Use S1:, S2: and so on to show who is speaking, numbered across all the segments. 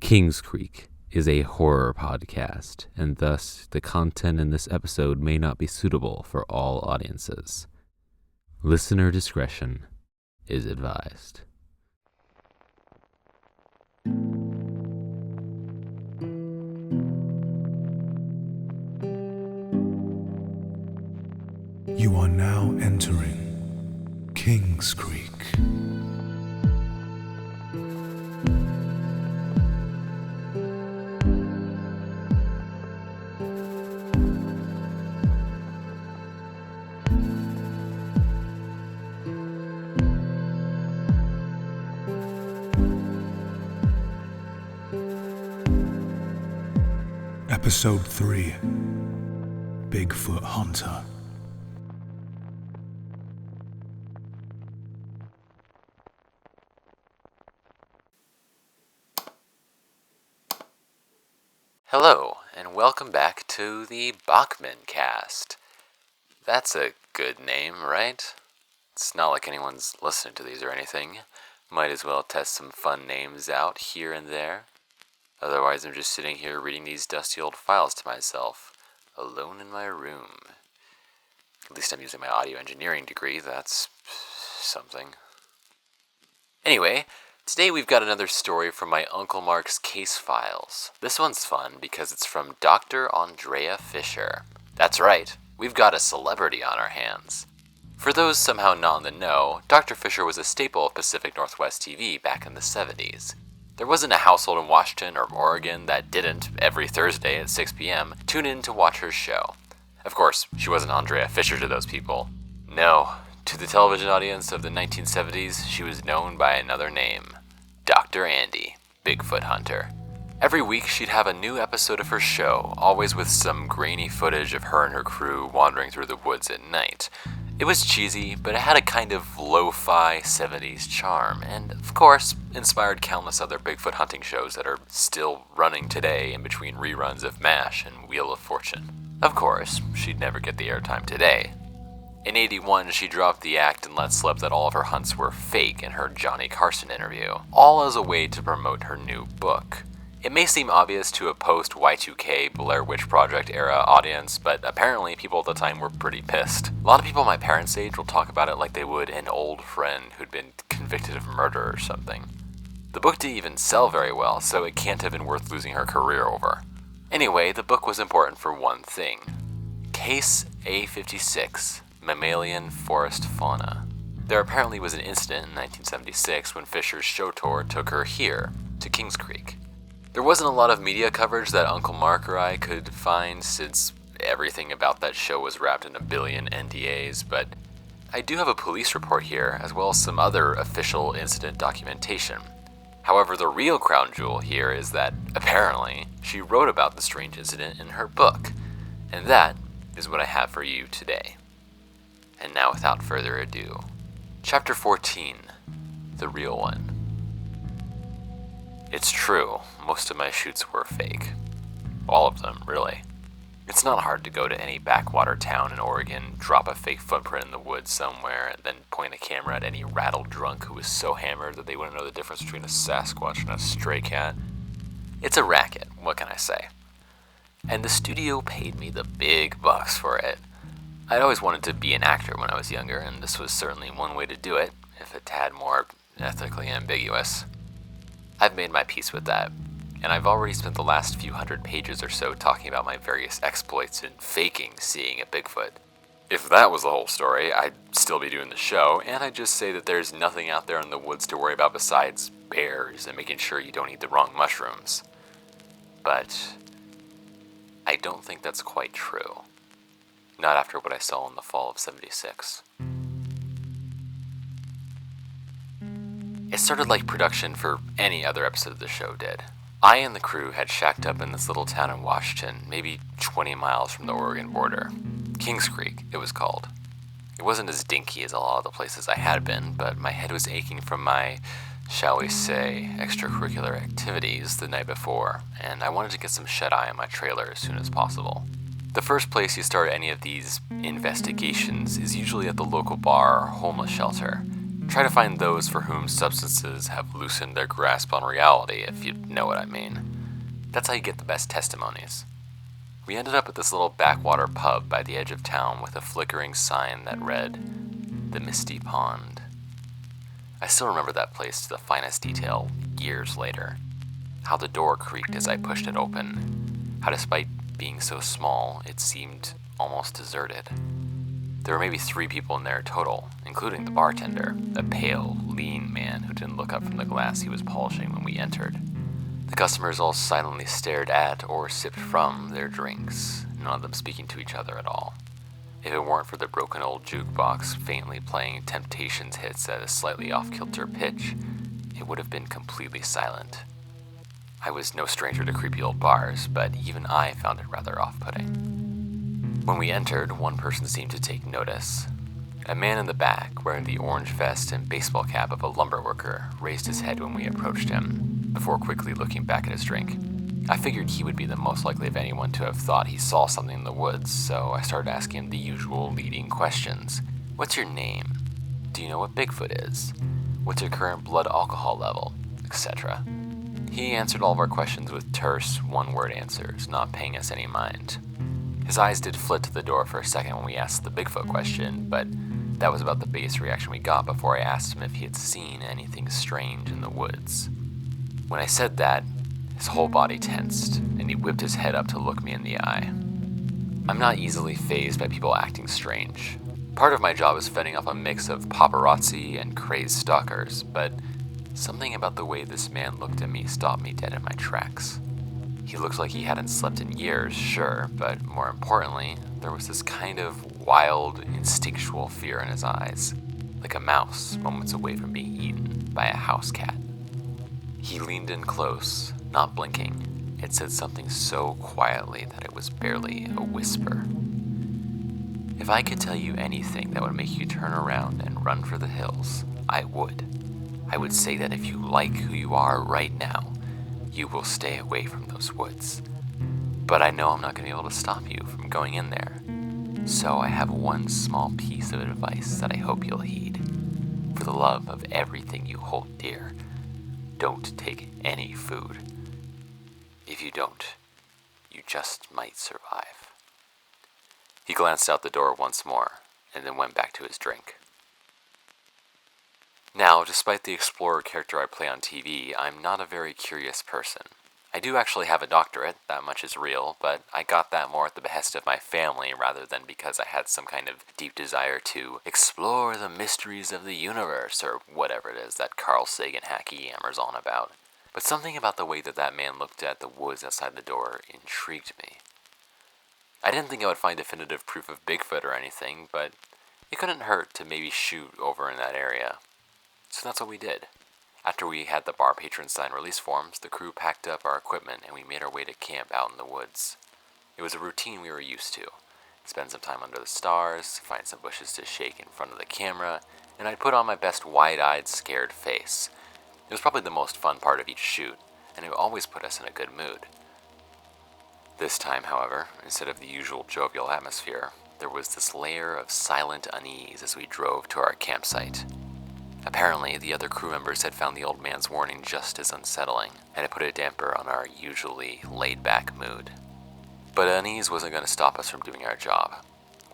S1: Kingscreek is a horror podcast, and thus the content in this episode may not be suitable for all audiences. Listener discretion is advised.
S2: You are now entering Kingscreek. Episode 3, Bigfoot Hunter.
S1: Hello, and welcome back to the Bachman cast. That's a good name, right? It's not like anyone's listening to these or anything. Might as well test some fun names out here and there. Otherwise, I'm just sitting here reading these dusty old files to myself, alone in my room. At least I'm using my audio engineering degree, that's something. Anyway, today we've got another story from my Uncle Mark's case files. This one's fun because it's from Dr. Andrea Fisher. That's right, we've got a celebrity on our hands. For those somehow not in the know, Dr. Fisher was a staple of Pacific Northwest TV back in the 70s. There wasn't a household in Washington or Oregon that didn't, every Thursday at 6 p.m., tune in to watch her show. Of course, she wasn't Andrea Fisher to those people. No, to the television audience of the 1970s, she was known by another name, Dr. Andy, Bigfoot Hunter. Every week, she'd have a new episode of her show, always with some grainy footage of her and her crew wandering through the woods at night. It was cheesy, but it had a kind of lo-fi 70s charm, and of course, inspired countless other Bigfoot hunting shows that are still running today in between reruns of MASH and Wheel of Fortune. Of course, she'd never get the airtime today. In '81, she dropped the act and let slip that all of her hunts were fake in her Johnny Carson interview, all as a way to promote her new book. It may seem obvious to a post-Y2K Blair Witch Project era audience, but apparently people at the time were pretty pissed. A lot of people my parents' age will talk about it like they would an old friend who'd been convicted of murder or something. The book didn't even sell very well, so it can't have been worth losing her career over. Anyway, the book was important for one thing. Case A56, Mammalian Forest Fauna. There apparently was an incident in 1976 when Fisher's show tour took her here, to Kingscreek. There wasn't a lot of media coverage that Uncle Mark or I could find since everything about that show was wrapped in a billion NDAs, but I do have a police report here, as well as some other official incident documentation. However, the real crown jewel here is that, apparently, she wrote about the strange incident in her book, and that is what I have for you today. And now, without further ado, Chapter 14, The Real One. It's true, most of my shoots were fake. All of them, really. It's not hard to go to any backwater town in Oregon, drop a fake footprint in the woods somewhere, and then point a camera at any rattled drunk who was so hammered that they wouldn't know the difference between a Sasquatch and a stray cat. It's a racket, what can I say? And the studio paid me the big bucks for it. I'd always wanted to be an actor when I was younger, and this was certainly one way to do it, if a tad more ethically ambiguous. I've made my peace with that, and I've already spent the last few hundred pages or so talking about my various exploits in faking seeing a Bigfoot. If that was the whole story, I'd still be doing the show, and I'd just say that there's nothing out there in the woods to worry about besides bears and making sure you don't eat the wrong mushrooms. But I don't think that's quite true. Not after what I saw in the fall of '76. It started like production for any other episode of the show did. I and the crew had shacked up in this little town in Washington, maybe 20 miles from the Oregon border. Kingscreek, it was called. It wasn't as dinky as a lot of the places I had been, but my head was aching from my, shall we say, extracurricular activities the night before, and I wanted to get some shut-eye on my trailer as soon as possible. The first place you start any of these investigations is usually at the local bar or homeless shelter. Try to find those for whom substances have loosened their grasp on reality, if you know what I mean. That's how you get the best testimonies. We ended up at this little backwater pub by the edge of town with a flickering sign that read, "The Misty Pond." I still remember that place to the finest detail years later. How the door creaked as I pushed it open. How despite being so small, it seemed almost deserted. There were maybe 3 people in there total, including the bartender, a pale, lean man who didn't look up from the glass he was polishing when we entered. The customers all silently stared at or sipped from their drinks, none of them speaking to each other at all. If it weren't for the broken old jukebox faintly playing Temptations hits at a slightly off-kilter pitch, it would have been completely silent. I was no stranger to creepy old bars, but even I found it rather off-putting. When we entered, one person seemed to take notice. A man in the back, wearing the orange vest and baseball cap of a lumber worker, raised his head when we approached him, before quickly looking back at his drink. I figured he would be the most likely of anyone to have thought he saw something in the woods, so I started asking him the usual leading questions. What's your name? Do you know what Bigfoot is? What's your current blood alcohol level? Etc. He answered all of our questions with terse, one-word answers, not paying us any mind. His eyes did flit to the door for a second when we asked the Bigfoot question, but that was about the biggest reaction we got before I asked him if he had seen anything strange in the woods. When I said that, his whole body tensed, and he whipped his head up to look me in the eye. I'm not easily fazed by people acting strange. Part of my job is fending off a mix of paparazzi and crazed stalkers, but something about the way this man looked at me stopped me dead in my tracks. He looked like he hadn't slept in years, sure, but more importantly, there was this kind of wild, instinctual fear in his eyes, like a mouse moments away from being eaten by a house cat. He leaned in close, not blinking. It said something so quietly that it was barely a whisper. If I could tell you anything that would make you turn around and run for the hills, I would. I would say that if you like who you are right now, you will stay away from those woods. But I know I'm not going to be able to stop you from going in there. So I have one small piece of advice that I hope you'll heed. For the love of everything you hold dear, don't take any food. If you don't, you just might survive. He glanced out the door once more, and then went back to his drink. Now, despite the explorer character I play on TV, I'm not a very curious person. I do actually have a doctorate, that much is real, but I got that more at the behest of my family rather than because I had some kind of deep desire to explore the mysteries of the universe, or whatever it is that Carl Sagan hacky yammers on about. But something about the way that that man looked at the woods outside the door intrigued me. I didn't think I would find definitive proof of Bigfoot or anything, but it couldn't hurt to maybe shoot over in that area. So that's what we did. After we had the bar patrons sign release forms, the crew packed up our equipment and we made our way to camp out in the woods. It was a routine we were used to. Spend some time under the stars, find some bushes to shake in front of the camera, and I'd put on my best wide-eyed, scared face. It was probably the most fun part of each shoot, and it always put us in a good mood. This time, however, instead of the usual jovial atmosphere, there was this layer of silent unease as we drove to our campsite. Apparently, the other crew members had found the old man's warning just as unsettling, and it put a damper on our usually laid-back mood. But unease wasn't going to stop us from doing our job.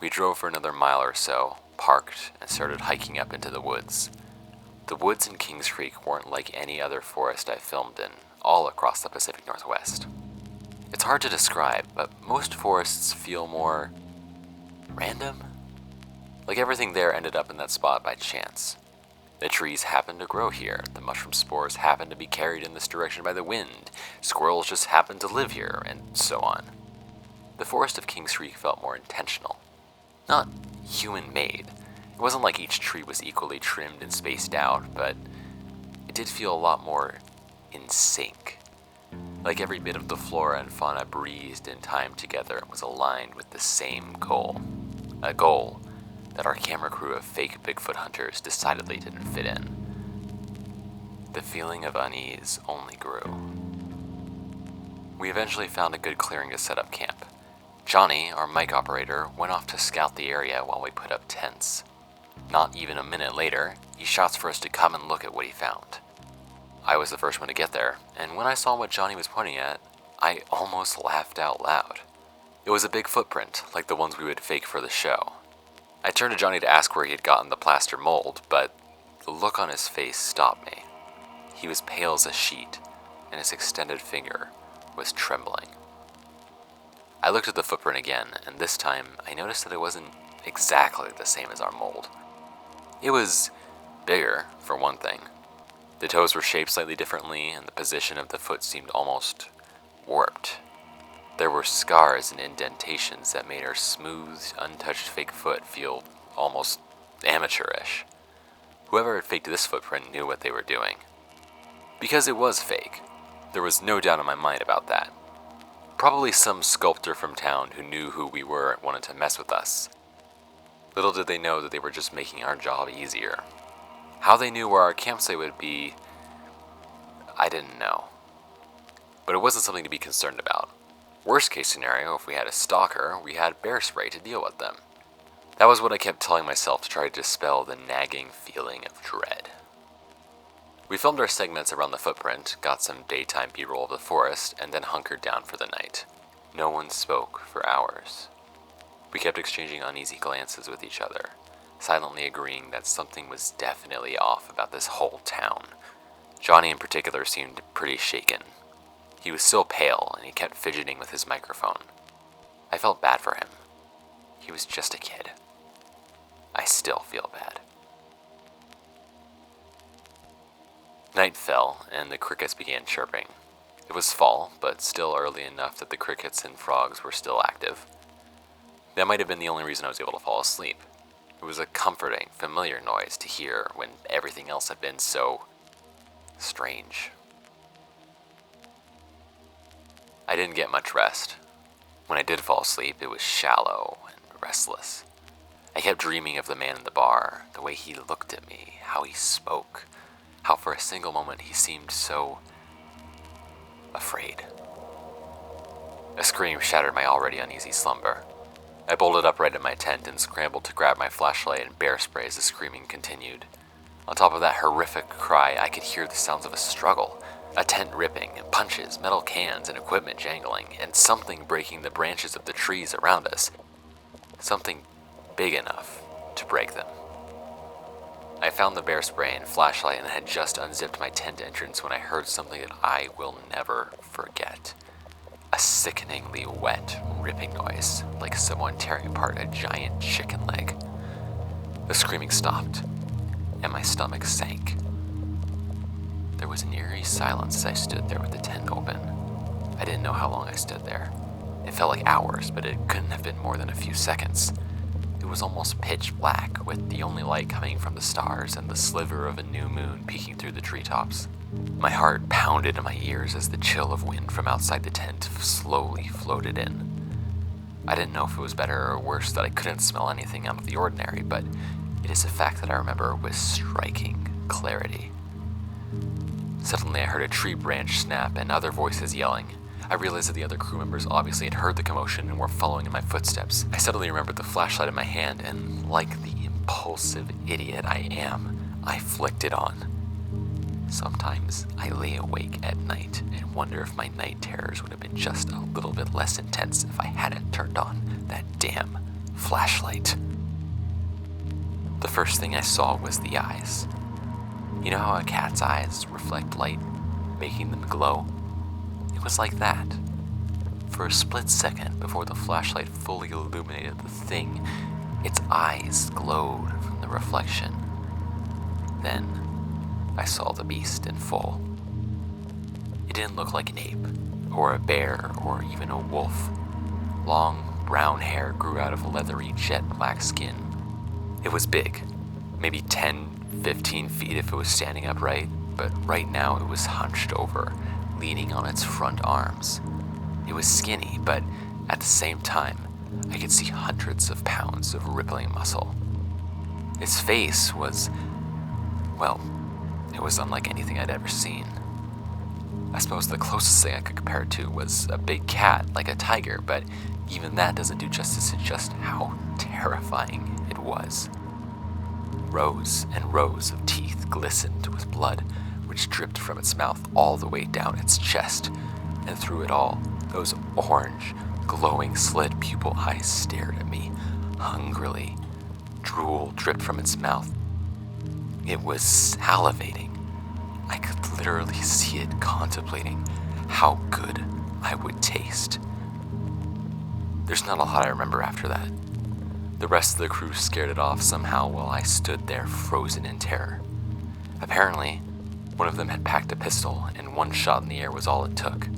S1: We drove for another mile or so, parked, and started hiking up into the woods. The woods in Kingscreek weren't like any other forest I filmed in, all across the Pacific Northwest. It's hard to describe, but most forests feel more random. Like everything there ended up in that spot by chance. The trees happened to grow here, the mushroom spores happened to be carried in this direction by the wind, squirrels just happened to live here, and so on. The forest of Kingscreek felt more intentional. Not human-made. It wasn't like each tree was equally trimmed and spaced out, but it did feel a lot more in sync. Like every bit of the flora and fauna breathed in time together and was aligned with the same goal. A goal that our camera crew of fake Bigfoot hunters decidedly didn't fit in. The feeling of unease only grew. We eventually found a good clearing to set up camp. Johnny, our mic operator, went off to scout the area while we put up tents. Not even a minute later, he shouts for us to come and look at what he found. I was the first one to get there, and when I saw what Johnny was pointing at, I almost laughed out loud. It was a big footprint, like the ones we would fake for the show. I turned to Johnny to ask where he had gotten the plaster mold, but the look on his face stopped me. He was pale as a sheet, and his extended finger was trembling. I looked at the footprint again, and this time I noticed that it wasn't exactly the same as our mold. It was bigger, for one thing. The toes were shaped slightly differently, and the position of the foot seemed almost warped. There were scars and indentations that made our smooth, untouched fake foot feel almost amateurish. Whoever had faked this footprint knew what they were doing. Because it was fake, there was no doubt in my mind about that. Probably some sculptor from town who knew who we were and wanted to mess with us. Little did they know that they were just making our job easier. How they knew where our campsite would be, I didn't know. But it wasn't something to be concerned about. Worst case scenario, if we had a stalker, we had bear spray to deal with them. That was what I kept telling myself to try to dispel the nagging feeling of dread. We filmed our segments around the footprint, got some daytime B-roll of the forest, and then hunkered down for the night. No one spoke for hours. We kept exchanging uneasy glances with each other, silently agreeing that something was definitely off about this whole town. Johnny in particular seemed pretty shaken. He was still pale, and he kept fidgeting with his microphone. I felt bad for him. He was just a kid. I still feel bad. Night fell, and the crickets began chirping. It was fall, but still early enough that the crickets and frogs were still active. That might have been the only reason I was able to fall asleep. It was a comforting, familiar noise to hear when everything else had been so strange. I didn't get much rest. When I did fall asleep, it was shallow and restless. I kept dreaming of the man in the bar, the way he looked at me, how he spoke, how for a single moment he seemed so afraid. A scream shattered my already uneasy slumber. I bolted upright in my tent and scrambled to grab my flashlight and bear spray as the screaming continued. On top of that horrific cry, I could hear the sounds of a struggle. A tent ripping, punches, metal cans, and equipment jangling, and something breaking the branches of the trees around us. Something big enough to break them. I found the bear spray and flashlight and had just unzipped my tent entrance when I heard something that I will never forget. A sickeningly wet, ripping noise, like someone tearing apart a giant chicken leg. The screaming stopped, and my stomach sank. There was an eerie silence as I stood there with the tent open. I didn't know how long I stood there. It felt like hours, but it couldn't have been more than a few seconds. It was almost pitch black, with the only light coming from the stars and the sliver of a new moon peeking through the treetops. My heart pounded in my ears as the chill of wind from outside the tent slowly floated in. I didn't know if it was better or worse that I couldn't smell anything out of the ordinary, but it is a fact that I remember with striking clarity. Suddenly I heard a tree branch snap and other voices yelling. I realized that the other crew members obviously had heard the commotion and were following in my footsteps. I suddenly remembered the flashlight in my hand, and like the impulsive idiot I am, I flicked it on. Sometimes I lay awake at night and wonder if my night terrors would have been just a little bit less intense if I hadn't turned on that damn flashlight. The first thing I saw was the eyes. You know how a cat's eyes reflect light, making them glow? It was like that. For a split second before the flashlight fully illuminated the thing, its eyes glowed from the reflection. Then I saw the beast in full. It didn't look like an ape, or a bear, or even a wolf. Long brown hair grew out of leathery jet black skin. It was big, maybe 10-15 feet if it was standing upright, but right now it was hunched over, leaning on its front arms. It was skinny, but at the same time, I could see hundreds of pounds of rippling muscle. Its face was, well, it was unlike anything I'd ever seen. I suppose the closest thing I could compare it to was a big cat, like a tiger, but even that doesn't do justice to just how terrifying it was. Rows and rows of teeth glistened with blood, which dripped from its mouth all the way down its chest, and through it all, those orange, glowing slit pupil eyes stared at me, hungrily. Drool dripped from its mouth. It was salivating. I could literally see it contemplating how good I would taste. There's not a lot I remember after that. The rest of the crew scared it off somehow while I stood there frozen in terror. Apparently, one of them had packed a pistol, and one shot in the air was all it took.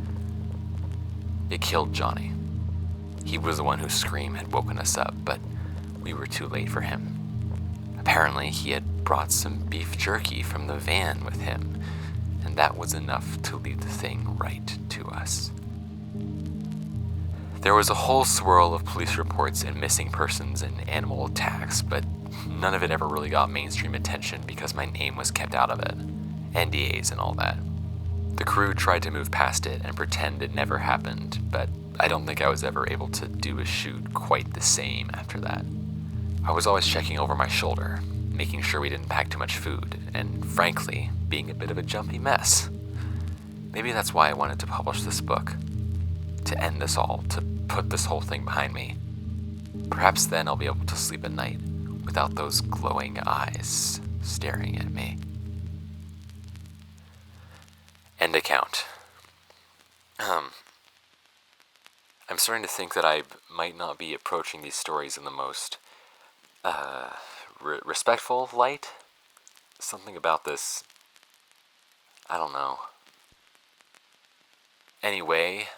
S1: It killed Johnny. He was the one whose scream had woken us up, but we were too late for him. Apparently, he had brought some beef jerky from the van with him, and that was enough to lead the thing right to us. There was a whole swirl of police reports and missing persons and animal attacks, but none of it ever really got mainstream attention because my name was kept out of it. NDAs and all that. The crew tried to move past it and pretend it never happened, but I don't think I was ever able to do a shoot quite the same after that. I was always checking over my shoulder, making sure we didn't pack too much food, and frankly, being a bit of a jumpy mess. Maybe that's why I wanted to publish this book. To end this all, to put this whole thing behind me. Perhaps then I'll be able to sleep at night without those glowing eyes staring at me. End account. I'm starting to think that I might not be approaching these stories in the most respectful light. Something about this, I don't know. Anyway,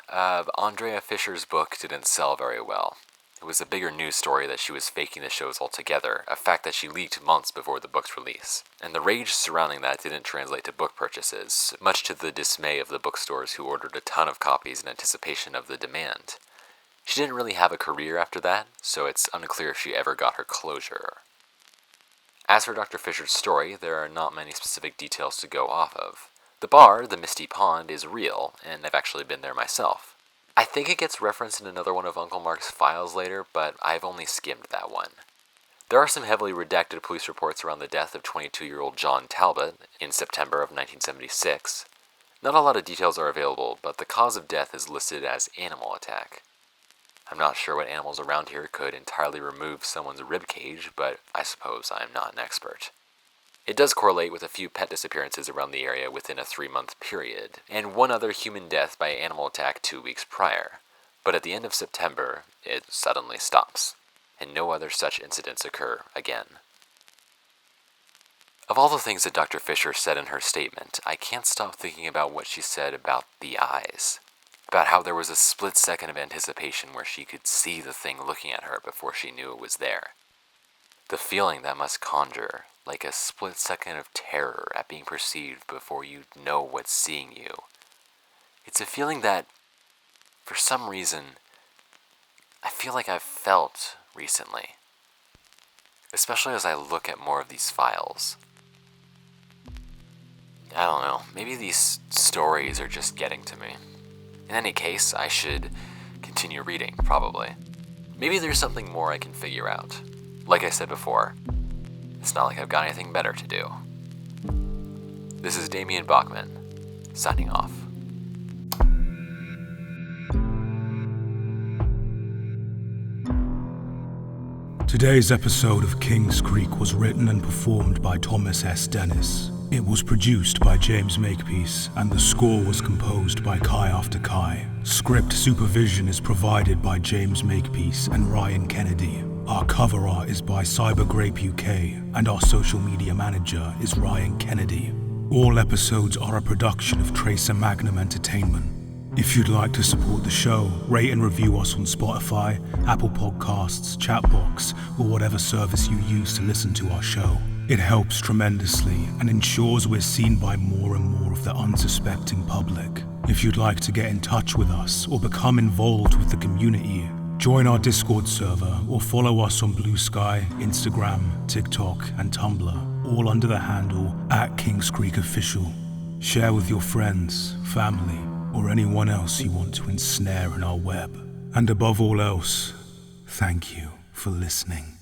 S1: Andrea Fisher's book didn't sell very well. It was a bigger news story that she was faking the shows altogether, a fact that she leaked months before the book's release. And the rage surrounding that didn't translate to book purchases, much to the dismay of the bookstores who ordered a ton of copies in anticipation of the demand. She didn't really have a career after that, so it's unclear if she ever got her closure. As for Dr. Fisher's story, there are not many specific details to go off of. The bar, the Misty Pond, is real, and I've actually been there myself. I think it gets referenced in another one of Uncle Mark's files later, but I've only skimmed that one. There are some heavily redacted police reports around the death of 22-year-old John Talbot in September of 1976. Not a lot of details are available, but the cause of death is listed as animal attack. I'm not sure what animals around here could entirely remove someone's rib cage, but I suppose I'm not an expert. It does correlate with a few pet disappearances around the area within a 3-month period, and one other human death by animal attack 2 weeks prior. But at the end of September, it suddenly stops, and no other such incidents occur again. Of all the things that Dr. Fisher said in her statement, I can't stop thinking about what she said about the eyes. About how there was a split second of anticipation where she could see the thing looking at her before she knew it was there. The feeling that must conjure, like a split second of terror at being perceived before you know what's seeing you. It's a feeling that, for some reason, I feel like I've felt recently. Especially as I look at more of these files. I don't know, maybe these stories are just getting to me. In any case, I should continue reading, probably. Maybe there's something more I can figure out. Like I said before, it's not like I've got anything better to do. This is Damien Bachman, signing off.
S2: Today's episode of Kingscreek was written and performed by Thomas S. Dennis. It was produced by James Makepeace, and the score was composed by Kai After Kai. Script supervision is provided by James Makepeace and Ryan Kennedy. Our cover art is by Cybergrape UK, and our social media manager is Ryan Kennedy. All episodes are a production of Tracer Magnum Entertainment. If you'd like to support the show, rate and review us on Spotify, Apple Podcasts, Chatbox, or whatever service you use to listen to our show. It helps tremendously and ensures we're seen by more and more of the unsuspecting public. If you'd like to get in touch with us or become involved with the community, join our Discord server or follow us on Blue Sky, Instagram, TikTok, and Tumblr, all under the handle @KingscreekOfficial. Share with your friends, family, or anyone else you want to ensnare in our web. And above all else, thank you for listening.